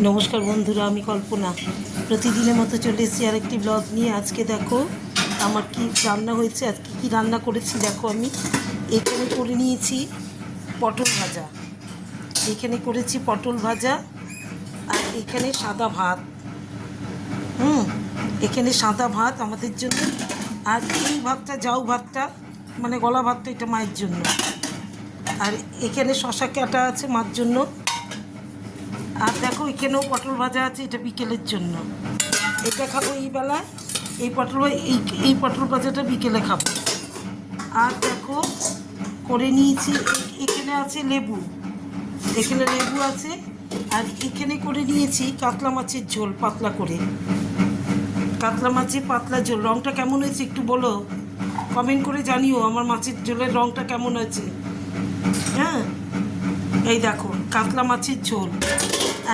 নমস্কার বন্ধুরা, আমি কল্পনা প্রতিদিনের মতো চলে এসেছি আরেকটি ব্লগ নিয়ে। আজকে দেখো আমার কি রান্না হয়েছে, আজকে কি রান্না করেছি দেখো। আমি এখানে করে নিয়েছি পটল ভাজা, এখানে করেছি পটল ভাজা, আর এখানে সাদা ভাত। এখানে সাদা ভাত আমাদের জন্য, আর এই ভাতটা জাউ ভাতটা মানে গলা ভাতটা এটা মায়ের জন্য। আর এখানে শশা কাটা আছে মার জন্য। আর দেখো এখানেও পটল ভাজা আছে, এটা বিকেলের জন্য। এটা খাবো এই বেলায়, এই পটল ভাজাটা বিকেলে খাবো। আর দেখো করে নিয়েছি, এখানে আছে লেবু, এখানে লেবু আছে। আর এখানে করে নিয়েছি কাতলা মাছের ঝোল, পাতলা করে কাতলা মাছের পাতলা ঝোল। রঙটা কেমন হয়েছে একটু বলো, কমেন্ট করে জানিও আমার মাছের ঝোলের রঙটা কেমন হয়েছে। হ্যাঁ, এই দেখো কাতলা মাছের ঝোল।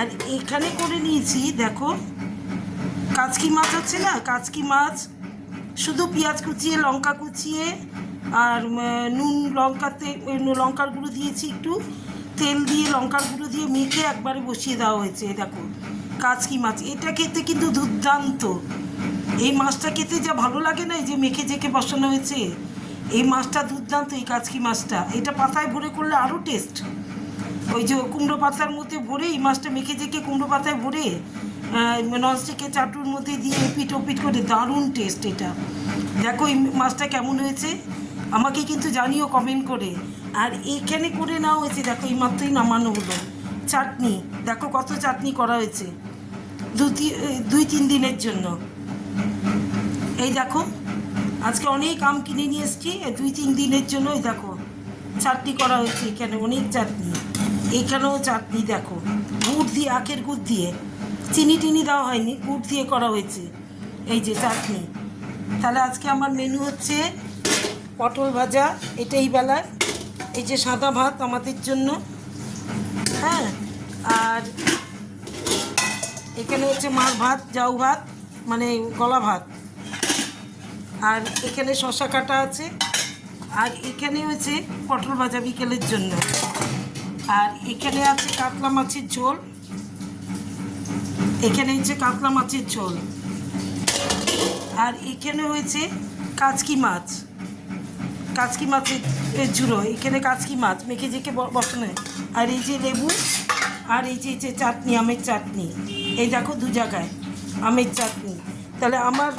আর এখানে করে নিয়েছি দেখো কাচকি মাছ আছে না, কাচকি মাছ শুধু পেঁয়াজ কুচিয়ে, লঙ্কা কুচিয়ে, আর নুন লঙ্কার গুঁড়ো দিয়েছি, একটু তেল দিয়ে লঙ্কার গুঁড়ো দিয়ে মেখে একবারে বসিয়ে দেওয়া হয়েছে। দেখো কাচকি মাছ, এটা খেতে কিন্তু দুর্দান্ত। এই মাছটা খেতে যা ভালো লাগে না, এই যে মেখে জেখে বসানো হয়েছে, এই মাছটা দুর্দান্ত। এই কাচকি মাছটা এটা পাতায় ভরে করলে আরও টেস্ট। ওই যে কুমড়ো পাতার মধ্যে ভরে এই মাছটা মেখে জেখে কুমড়ো পাতায় ভরে ননস্টিকের চাটুর মধ্যে দিয়ে এপিট ওপিট করে দারুণ টেস্ট এটা। দেখো এই মাছটা কেমন হয়েছে আমাকে কিন্তু জানিও কমেন্ট করে। আর এইখানে করে নেওয়া হয়েছে দেখো, এই মাত্রই নামানো হলো চাটনি। দেখো কত চাটনি করা হয়েছে 2-3 দিনের জন্য। এই দেখো আজকে অনেক আম কিনে নিয়ে এসেছি 2-3 দিনের জন্য। এই দেখো চাটনি করা হয়েছে, এখানে অনেক চাটনি, এখানেও চাটনি। দেখো গুড় দিয়ে, আখের গুড় দিয়ে, চিনি টিনি দেওয়া হয়নি, গুড় দিয়ে করা হয়েছে এই যে চাটনি। তাহলে আজকে আমার মেনু হচ্ছে পটল ভাজা, এটাই বেলায়। এই যে সাদা ভাত আমাদের জন্য, হ্যাঁ। আর এখানে হচ্ছে মার ভাত, জাউ ভাত মানে গলা ভাত। আর এখানে শশা কাটা আছে। আর এখানে হচ্ছে পটল ভাজা বিকেলের জন্য। আর এখানে আছে কাতলা মাছের ঝোল, এখানে হচ্ছে কাতলা মাছের ঝোল। আর এখানে হয়েছে কাচকি মাছের ঝুড়ো, এখানে কাচকি মাছ মেখে জেখে বসানো। আর এই যে লেবু, আর এই যে চাটনি, আমের চাটনি। এই দেখো 2 জায়গায় আমের চাটনি। তাহলে আমার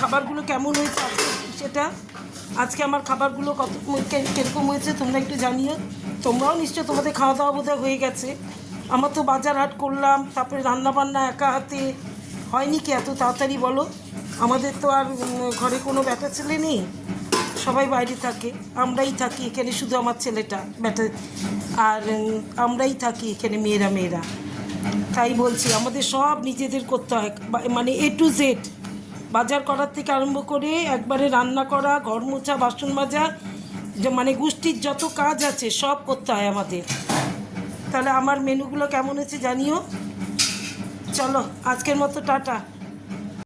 খাবারগুলো কেমন হয়েছে সেটা আজকে আমার খাবারগুলো কীরকম হয়েছে তোমরা একটু জানিও। তোমরাও নিশ্চয়, তোমাদের খাওয়া দাওয়া বোধহয় হয়ে গেছে। আমার তো বাজার হাট করলাম, তারপরে রান্নাবান্না একা হাতে হয়নি কি এত তাড়াতাড়ি বলো। আমাদের তো আর ঘরে কোনো ব্যাটা ছেলে নেই, সবাই বাইরে থাকে, আমরাই থাকি এখানে, শুধু আমার ছেলেটা ব্যাটা, আর আমরাই থাকি এখানে মেয়েরা। তাই বলছি আমাদের সব নিজেদের করতে হয়, মানে A to Z, বাজার করার থেকে আরম্ভ করে একবারে রান্না করা, ঘর মোছা, বাসন মাজা, মানে গোষ্ঠীর যত কাজ আছে সব করতে হয় আমাদের। তাহলে আমার মেনুগুলো কেমন হয়েছে জানিও। চলো আজকের মতো টাটা।